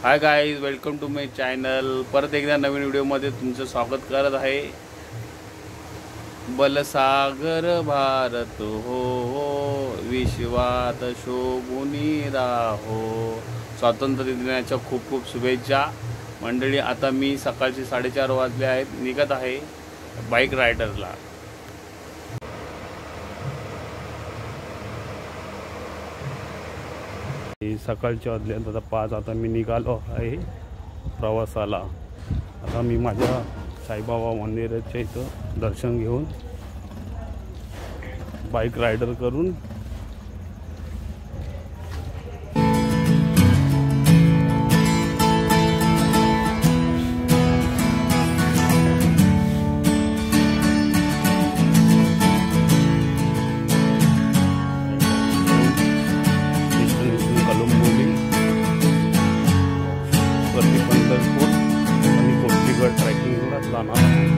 High guys, welcome to my channel. परत एकदा नवीन व्हिडिओमध्ये तुमचं स्वागत करत आहे। बलसागर भारत हो विश्वात शोभुनी राहो। स्वातंत्र्य दिनाच्या खूप खूप शुभेच्छा मंडळी। आता मी सकाळचे 4:30 वाजले आहेत, निघत आहे बाईक रायडरला। सकाळचे वाजल्यात आता 5। आता मी निघालो आहे प्रवासाला। आता मी माझ्या साईबाबा मंदिराच्या इथं दर्शन घेऊन बाईक रायडर करून ट्रॅकिंगला जाणार आहे।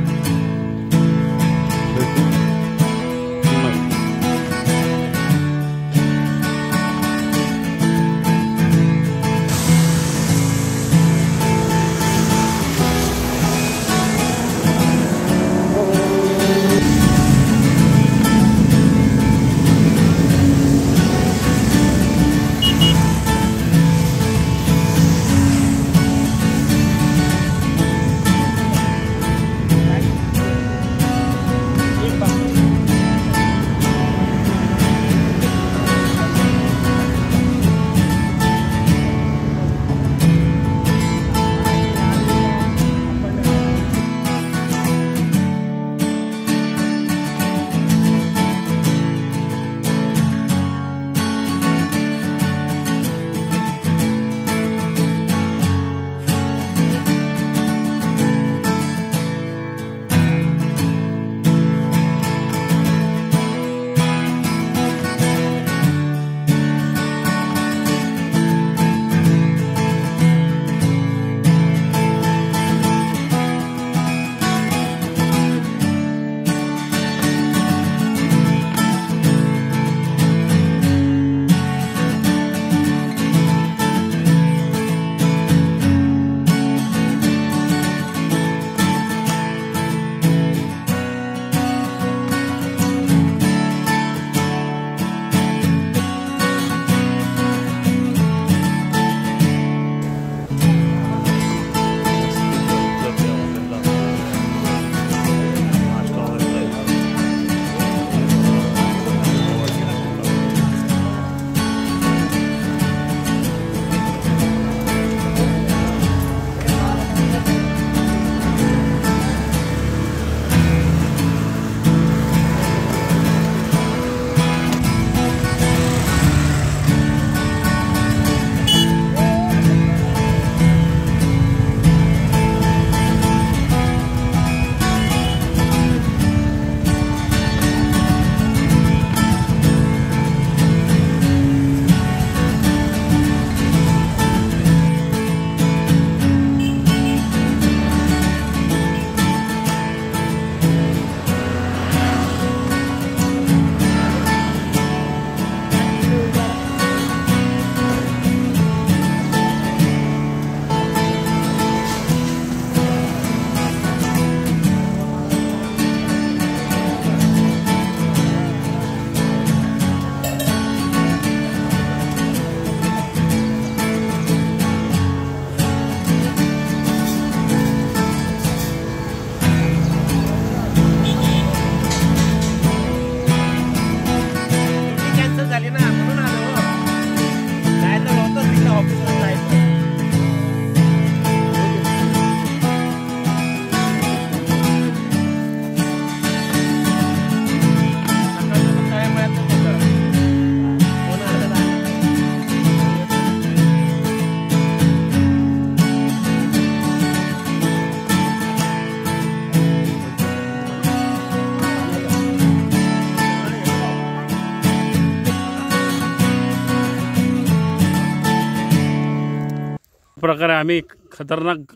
प्रकारे आम्ही खतरनाक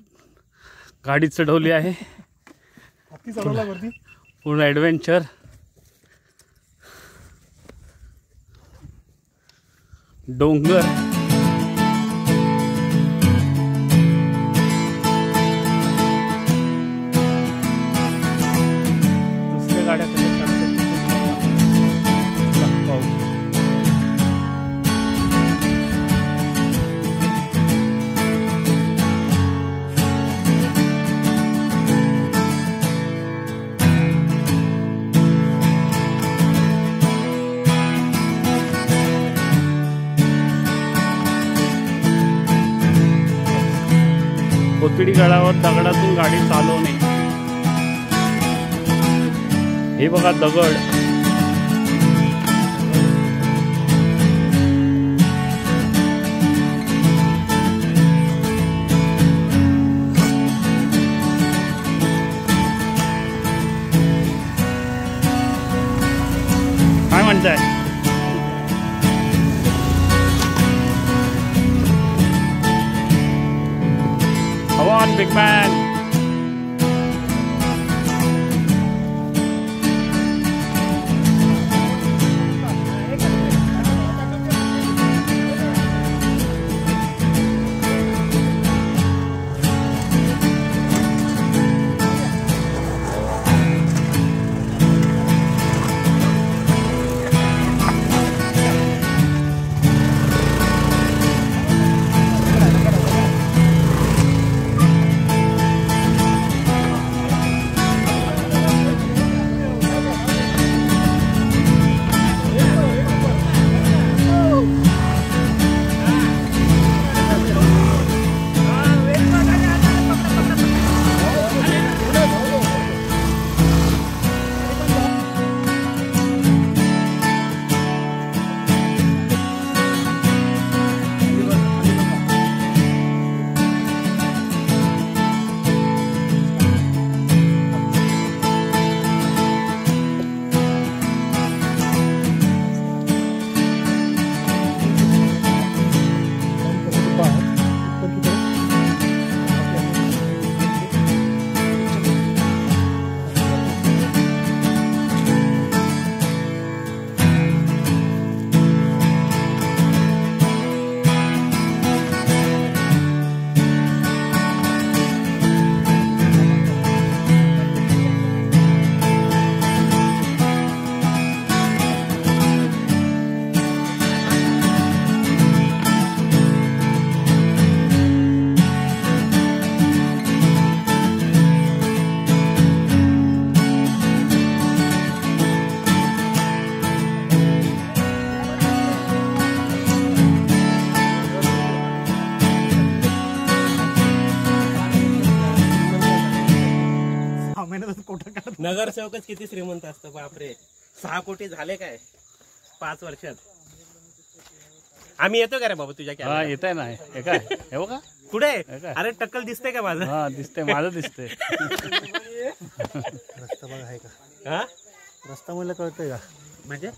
गाडी चढवली आहे। पूर्ण ॲडव्हेंचर। डोंगर कोथडी गडावर दगडातून गाडी चालवणे. हे बघा दगड. काय म्हणताय? Come on, big man. नगरसेवकच किती श्रीमंत असतं बापरे. 6 कोटी झाले काय 5 वर्षात. आम्ही येतो का रे बाबा तुझ्या हा येत आहे ना. हे काय हे बघा कुठे. अरे टक्कल दिसते का माझं. हा दिसते माझं दिसते. रस्ता बघा आहे का. हा रस्ता मला कळतंय का म्हणजे.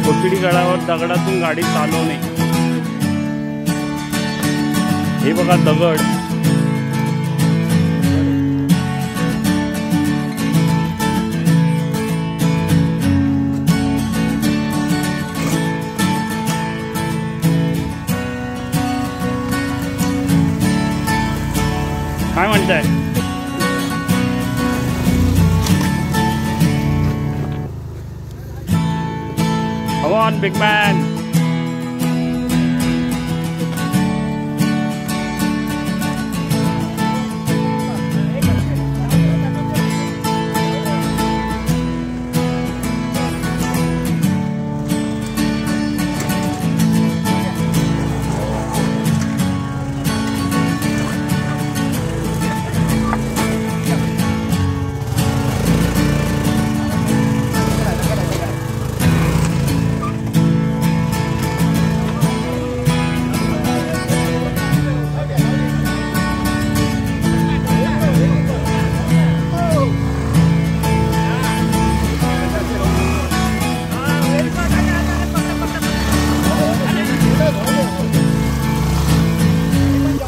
कोथडी गडावर दगडातून गाडी चालवणे. हे बघा दगड. काय म्हणताय? On big man.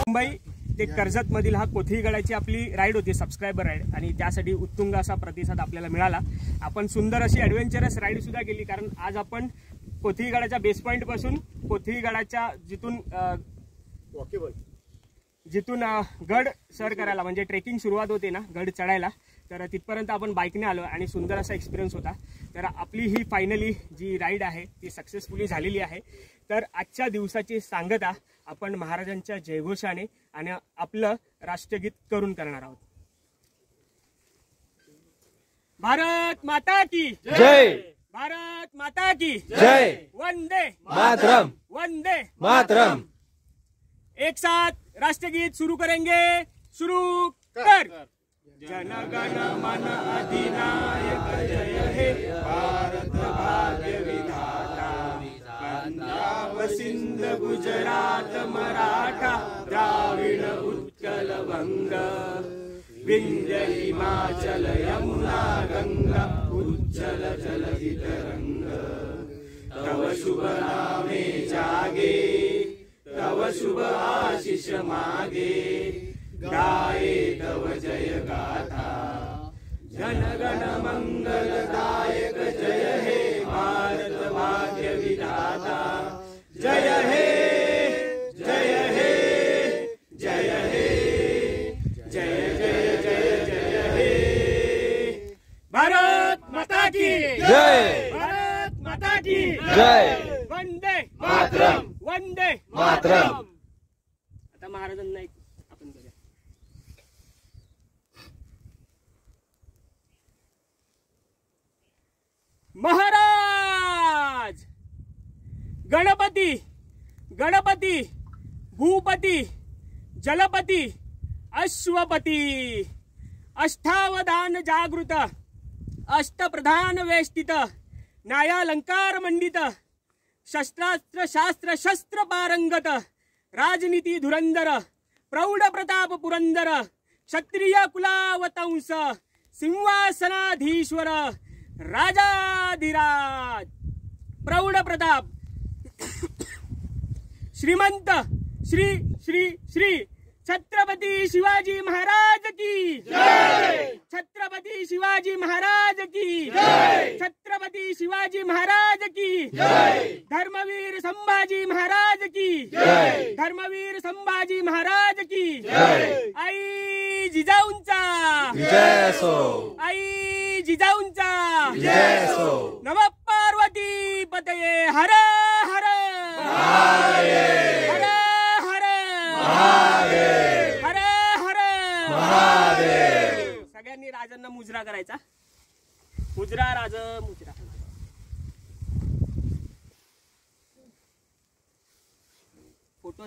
मुंबई ते कर्जत मधील हा कोथळीगडाची आपली राईड होती, सबस्क्रायबर राईड, आणि त्यासाठी उत्तुंग असा प्रतिसाद आपल्याला मिळाला. आपण सुंदर अशी ॲडव्हेंचरस राईड सुद्धा केली, कारण आज आपण कोथळीगडाच्या बेस पॉईंट पासून कोथळीगडाच्या जिथून गड सर करायला म्हणजे ट्रेकिंग सुरुवात होते ना गड चढायला, तर तिथपर्यंत आपण बाईकने आलो आणि सुंदर असा एक्सपिरियन्स होता. तर आपली ही फायनली जी राईड आहे ती सक्सेसफुली झालेली आहे. तर आजच्या दिवसाची सांगता आपण महाराजांच्या जयघोषाने आणि आपलं राष्ट्रगीत करून करणार आहोत. भारत माता की जय. भारत माता की जय. वंदे मातरम. वंदे मातरम. एक साथ राष्ट्रगीत शुरू करेंगे. शुरू कर. जनगण मन अधिनायक जय हे भारत भाग्य विधाता, पंजाब सिंध गुजरात मराठा द्राविड उत्कल वंग, विंध्य हिमाचल यमुना गंगा उज्जल जलधि तरंग, तव शुभ नामे जागे तव शुभ आशीष मागे, गाये तव जय गाथा, जनगण मंगलदायक जय हे भारत भाग्य विधाता, जय हे जय हे जय हे जय जय जय जय हे. भारत माता की जय. भारत माता की जय. वंदे मातरम. वंदे मातरम. आता महाराजांना एक आपण करूया. महाराज गणपती गणपती भूपती जलपती अश्वपती, अष्टावधान जागृत, अष्टप्रधान वेष्टित, न्यायालंकार मंडित, शस्त्रास्त्र शास्त्र शस्त्र पारंगत, राजनीती धुरंदर, प्रौढ प्रताप पुरंदर, क्षत्रिय कुलावतंस, सिंहासनाधीश्वर, राजाधिराज, प्रौढ प्रताप, श्रीमंत श्री श्री श्री छत्रपती शिवाजी महाराज की जय. छत्रपती शिवाजी महाराज की जय. छत्रपती शिवाजी महाराज की जय. धर्मवीर संभाजी महाराज की जय. धर्मवीर संभाजी महाराज की जय. आई जिजाऊंचा जय असो. आई जिजाऊंचा जय असो. नमः पार्वती पतये हर हर महादेव. हर हर महादेव. हर हर महादेव. सगळ्यांनी राजांना मुजरा करायचा. मुजरा राज मुजरा. फोटो